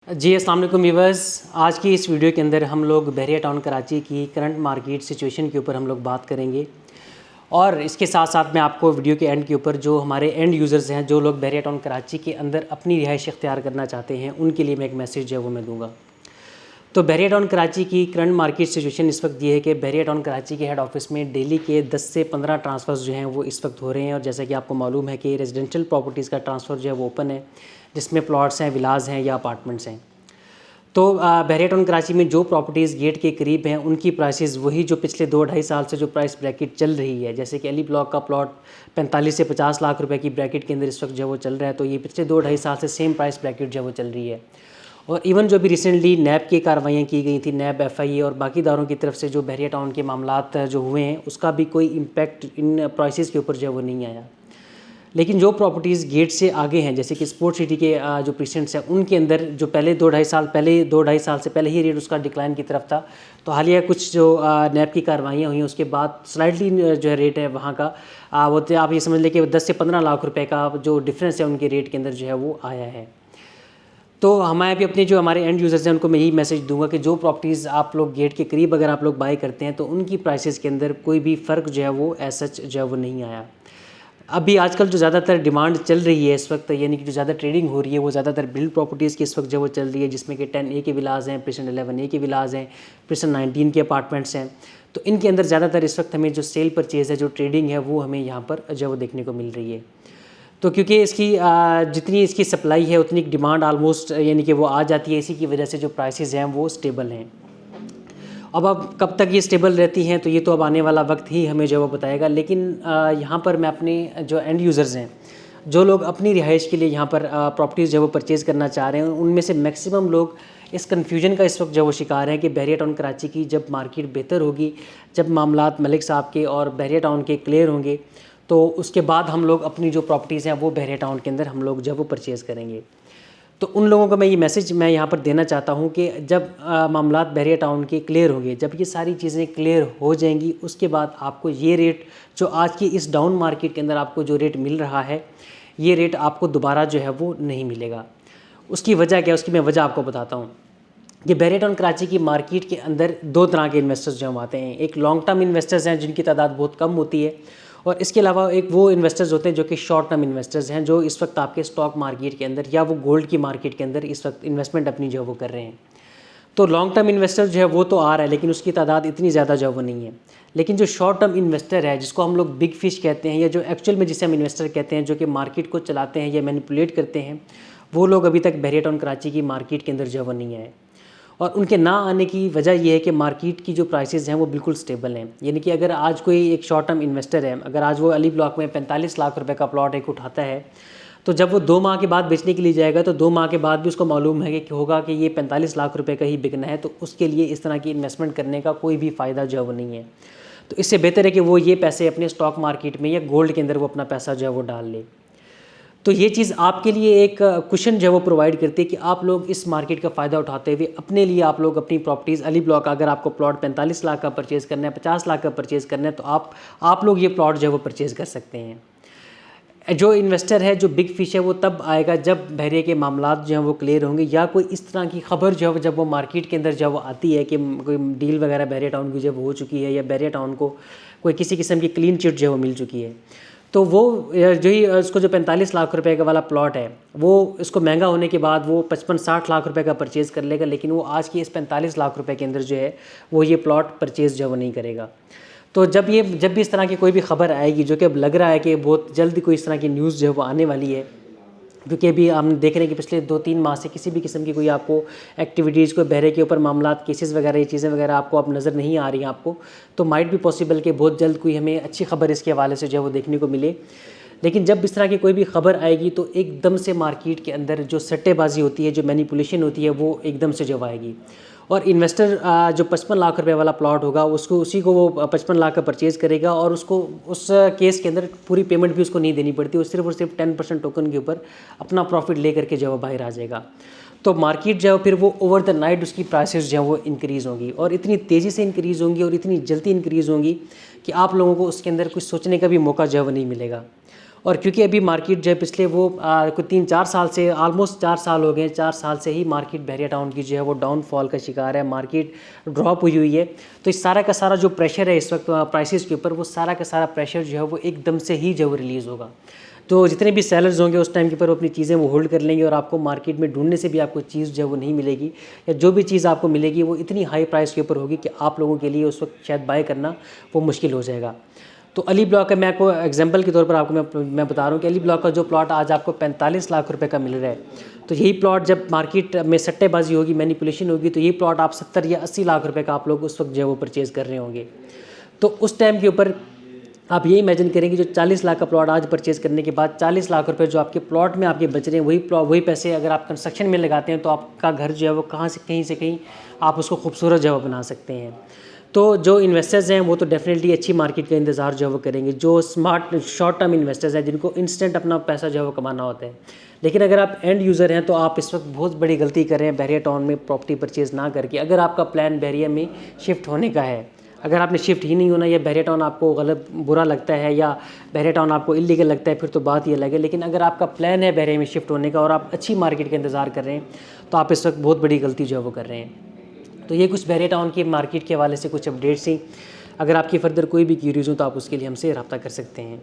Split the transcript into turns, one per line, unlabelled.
जी अस्सलाम वालेकुम व्यूअर्स। आज की इस वीडियो के अंदर हम लोग बहरिया टाउन कराची की करंट मार्केट सिचुएशन के ऊपर हम लोग बात करेंगे और इसके साथ साथ मैं आपको वीडियो के एंड के ऊपर जो हमारे एंड यूज़र्स हैं, जो लोग बहरिया टाउन कराची के अंदर अपनी रिहाइश इख्तियार करना चाहते हैं, उनके लिए मैं एक मैसेज जो है वो मैं दूँगा। तो बहरिया टाउन कराची की करंट मार्केट सिचुएशन इस वक्त ये है कि बहरिया टाउन कराची के हेड ऑफिस में डेली के 10 से 15 ट्रांसफ़र्स जो हैं वो इस वक्त हो रहे हैं। और जैसा कि आपको मालूम है कि रेजिडेंशियल प्रॉपर्टीज़ का ट्रांसफ़र जो है वो ओपन है, जिसमें प्लॉट्स हैं, विलाज हैं या अपार्टमेंट्स हैं। तो बहरिया टाउन कराची में जो प्रॉपर्टीज़ गेट के करीब हैं, उनकी प्राइसेस वही जो पिछले 2-2.5 साल से जो प्राइस ब्रैकेट चल रही है। जैसे कि अली ब्लॉक का प्लॉट 45 से 50 लाख रुपए की ब्रैकेट के अंदर इस वक्त जो वो चल रहा है, तो ये पिछले 2-2.5 साल से सेम प्राइस ब्रैकेट जो वो चल रही है। और इवन जो भी रिसेंटली नैब की कार्रवाइयाँ की गई थी, नैब, एफआईए और बाकी इदारों की तरफ से जो बहरिया टाउन के मामलात जो हुए हैं, उसका भी कोई इम्पैक्ट इन प्राइसेस के ऊपर जो है वो नहीं आया। लेकिन जो प्रॉपर्टीज़ गेट से आगे हैं, जैसे कि स्पोर्ट सिटी के जो प्रीसेंट्स हैं, उनके अंदर जो पहले 2-2.5 साल से पहले ही रेट उसका डिक्लाइन की तरफ था। तो हालिया कुछ जो नैब की कार्रवाइयाँ हुई, उसके बाद स्लाइटली जो है रेट है वहाँ का वो तो आप ये समझ लें कि 10 से 15 लाख रुपए का जो डिफरेंस है उनके रेट के अंदर जो है वो आया है। तो हमारे भी अपने जो हमारे एंड यूज़र्स हैं, उनको मैं यही मैसेज दूंगा कि जो प्रॉपर्टीज़ आप लोग गेट के करीब अगर आप लोग बाय करते हैं, तो उनकी प्राइसेस के अंदर कोई भी फ़र्क जो है वो एज सच जो है वो नहीं आया। अभी आजकल जो ज़्यादातर डिमांड चल रही है इस वक्त, यानी कि जो ज़्यादा ट्रेडिंग हो रही है, वो ज़्यादातर बिल्ड प्रॉपर्टीज़ की इस वक्त जो वो चल रही है, जिसमें कि 10A के विलाज हैं, प्रिसन 11A के विलाज हैं, प्रिसन 19 के अपार्टमेंट्स हैं। तो इनके अंदर ज़्यादातर इस वक्त हमें जो सेल परचेज़ है, जो ट्रेडिंग है, वो हमें यहाँ पर जो वो देखने को मिल रही है। तो क्योंकि इसकी जितनी इसकी सप्लाई है उतनी डिमांड आलमोस्ट यानी कि वो आ जाती है, इसी की वजह से जो प्राइसेस हैं वो स्टेबल हैं। अब कब तक ये स्टेबल रहती हैं, तो ये तो अब आने वाला वक्त ही हमें जो वो बताएगा। लेकिन यहाँ पर मैं अपने जो एंड यूज़र्स हैं, जो लोग अपनी रिहाइश के लिए यहाँ पर प्रॉपर्टीज़ जो वो परचेज़ करना चाह रहे हैं, उनमें से मैक्सिमम लोग इस कन्फ्यूजन का इस वक्त जो वो शिकार हैं कि बहरिया टाउन कराची की जब मार्केट बेहतर होगी, जब मामलात मलिक साहब के और बहरिया टाउन के क्लियर होंगे, तो उसके बाद हम लोग अपनी जो प्रॉपर्टीज़ हैं वो बहरिया टाउन के अंदर हम लोग जब वो परचेज़ करेंगे। तो उन लोगों को मैं ये मैसेज मैं यहाँ पर देना चाहता हूँ कि जब मामलात बहरिया टाउन के क्लियर होंगे, जब ये सारी चीज़ें क्लियर हो जाएंगी, उसके बाद आपको ये रेट जो आज की इस डाउन मार्केट के अंदर आपको जो रेट मिल रहा है, ये रेट आपको दोबारा जो है वो नहीं मिलेगा। उसकी वजह क्या है, उसकी मैं वजह आपको बताता हूँ कि बहरिया टाउन कराची की मार्केट के अंदर दो तरह के इन्वेस्टर्स जो हम आते हैं। एक लॉन्ग टर्म इन्वेस्टर्स हैं, जिनकी तादाद बहुत कम होती है, और इसके अलावा एक वो इन्वेस्टर्स होते हैं जो कि शॉर्ट टर्म इन्वेस्टर्स हैं, जो इस वक्त आपके स्टॉक मार्केट के अंदर या वो गोल्ड की मार्केट के अंदर इस वक्त इन्वेस्टमेंट अपनी जो है वो कर रहे हैं। तो लॉन्ग टर्म इन्वेस्टर जो है वो तो आ रहा है, लेकिन उसकी तादाद इतनी ज़्यादा जो वो नहीं है। लेकिन जो शॉर्ट टर्म इन्वेस्टर है, जिसको हम लोग बिग फिश कहते हैं, या जो एक्चुअल में जिसे हम इन्वेस्टर कहते हैं, जो कि मार्केट को चलाते हैं या मैनिपुलेट करते हैं, वो लोग अभी तक बहरिया टाउन कराची की मार्केट के अंदर जो वो नहीं आए। और उनके ना आने की वजह यह है कि मार्केट की जो प्राइसेस हैं वो बिल्कुल स्टेबल हैं। यानी कि अगर आज कोई एक शॉर्ट टर्म इन्वेस्टर है, अगर आज वो अली ब्लॉक में 45 लाख रुपए का प्लॉट एक उठाता है, तो जब वो 2 माह के बाद बेचने के लिए जाएगा, तो 2 माह के बाद भी उसको मालूम है कि होगा कि ये 45 लाख रुपए का ही बिकना है, तो उसके लिए इस तरह की इन्वेस्टमेंट करने का कोई भी फ़ायदा जो है वो नहीं है। तो इससे बेहतर है कि वो ये पैसे अपने स्टॉक मार्केट में या गोल्ड के अंदर वो अपना पैसा जो है वो डाल ले। तो ये चीज़ आपके लिए एक कुशन जो है वो प्रोवाइड करती है कि आप लोग इस मार्केट का फ़ायदा उठाते हुए अपने लिए आप लोग अपनी प्रॉपर्टीज़ अली ब्लॉक, अगर आपको प्लॉट 45 लाख का परचेज़ करना है, 50 लाख का परचेज़ करना है, तो आप लोग ये प्लॉट जो है वो परचेज़ कर सकते हैं। जो इन्वेस्टर है, जो बिग फिश है, वो तब आएगा जब बहरिया के मामलात जो हैं वो क्लियर होंगे, या कोई इस तरह की खबर जो है जब वो मार्केट के अंदर जब वो आती है कि कोई डील वगैरह बहरिया टाउन की जब हो चुकी है, या बहरिया टाउन को कोई किसी किस्म की क्लीन चिट जो है वो मिल चुकी है। तो वो जो ही उसको जो 45 लाख रुपए का वाला प्लॉट है, वो इसको महंगा होने के बाद वो 55-60 लाख रुपए का परचेज़ कर लेगा, लेकिन वो आज की इस 45 लाख रुपए के अंदर जो है वो ये प्लॉट परचेज़ जो है वो नहीं करेगा। तो जब भी इस तरह की कोई भी खबर आएगी, जो कि अब लग रहा है कि बहुत जल्द कोई इस तरह की न्यूज़ जो है वो आने वाली है, क्योंकि अभी हम देख रहे हैं कि पिछले 2-3 माह से किसी भी किस्म की कोई आपको एक्टिविटीज़, कोई बहरे के ऊपर मामलात, केसेस वगैरह, ये चीज़ें वगैरह आपको अब नज़र नहीं आ रही हैं आपको। तो माइट भी पॉसिबल कि बहुत जल्द कोई हमें अच्छी खबर इसके हवाले से जो है वो देखने को मिले। लेकिन जब इस तरह की कोई भी खबर आएगी, तो एकदम से मार्केट के अंदर जो सट्टेबाजी होती है, जो मैनिपुलेशन होती है, वो एकदम से जब आएगी। और इन्वेस्टर जो 55 लाख रुपए वाला प्लॉट होगा, उसको उसी को वो 55 लाख का परचेज़ करेगा, और उसको उस केस के अंदर पूरी पेमेंट भी उसको नहीं देनी पड़ती, वो सिर्फ और सिर्फ 10% टोकन के ऊपर अपना प्रॉफिट लेकर के जो बाहर आ जाएगा। तो मार्केट जो है फिर वो ओवर द नाइट उसकी प्राइसेस जो है वो इंक्रीज़ होंगी, और इतनी तेज़ी से इंक्रीज़ होंगी और इतनी जल्दी इंक्रीज़ होंगी कि आप लोगों को उसके अंदर कुछ सोचने का भी मौका जो है वो नहीं मिलेगा। और क्योंकि अभी मार्केट जो है पिछले वो कोई 3-4 साल से, ऑलमोस्ट 4 साल हो गए, 4 साल से ही मार्केट बहरिया टाउन की जो है वो डाउनफॉल का शिकार है, मार्केट ड्रॉप हुई है। तो इस सारा का सारा जो प्रेशर है इस वक्त प्राइसेस के ऊपर, वो सारा का सारा प्रेशर जो है वो एकदम से ही जो है रिलीज़ होगा। तो जितने भी सेलर्स होंगे उस टाइम के ऊपर वो अपनी चीज़ें वो होल्ड कर लेंगे और आपको मार्केट में ढूंढने से भी आपको चीज़ जो है वो नहीं मिलेगी, या जो भी चीज़ आपको मिलेगी वो इतनी हाई प्राइस के ऊपर होगी कि आप लोगों के लिए उस वक्त शायद बाय करना वो मुश्किल हो जाएगा। तो अली ब्लॉक का मैं आपको एग्जांपल के तौर पर आपको मैं बता रहा हूँ कि अली ब्लॉक का जो प्लॉट आज आपको 45 लाख रुपए का मिल रहा है, तो यही प्लॉट जब मार्केट में सट्टेबाजी होगी, मैनिपुलेशन होगी, तो यही प्लॉट आप 70 या 80 लाख रुपए का आप लोग उस वक्त जो है वो परचेज़ कर रहे होंगे। तो उस टाइम के ऊपर आप ये इमेजिन करेंगे जो 40 लाख का प्लॉट आज परचेज़ करने के बाद 40 लाख रुपए जो आपके प्लॉट में आपके बच रहे हैं, वही पैसे अगर आप कंस्ट्रक्शन में लगाते हैं तो आपका घर जो है वो कहीं से कहीं आप उसको खूबसूरत जो है बना सकते हैं। तो जो इन्वेस्टर्स हैं वो तो डेफिनेटली अच्छी मार्केट का इंतज़ार जो है वो करेंगे, जो स्मार्ट शॉर्ट टर्म इन्वेस्टर्स हैं जिनको इंस्टेंट अपना पैसा जो है वो कमाना होता है। लेकिन अगर आप एंड यूज़र हैं तो आप इस वक्त बहुत बड़ी गलती कर रहे हैं बहरिया टाउन में प्रॉपर्टी परचेज़ ना करके। अगर आपका प्लान बहरिया में शिफ्ट होने का है, अगर आपने शिफ्ट ही नहीं होना, या बहरिया टाउन आपको गलत बुरा लगता है या बहरिया टाउन आपको इलीगल लगता है, फिर तो बात ये अलग है। लेकिन अगर आपका प्लान है बहरिया में शिफ्ट होने का और आप अच्छी मार्केट का इंतज़ार कर रहे हैं, तो आप इस वक्त बहुत बड़ी गलती जो है वो कर रहे हैं। तो ये कुछ बहरिया टाउन की मार्केट के हवाले से कुछ अपडेट्स थी। अगर आपकी फ़र्दर कोई भी क्यूरीज हो तो आप उसके लिए हमसे रब्ता कर सकते हैं।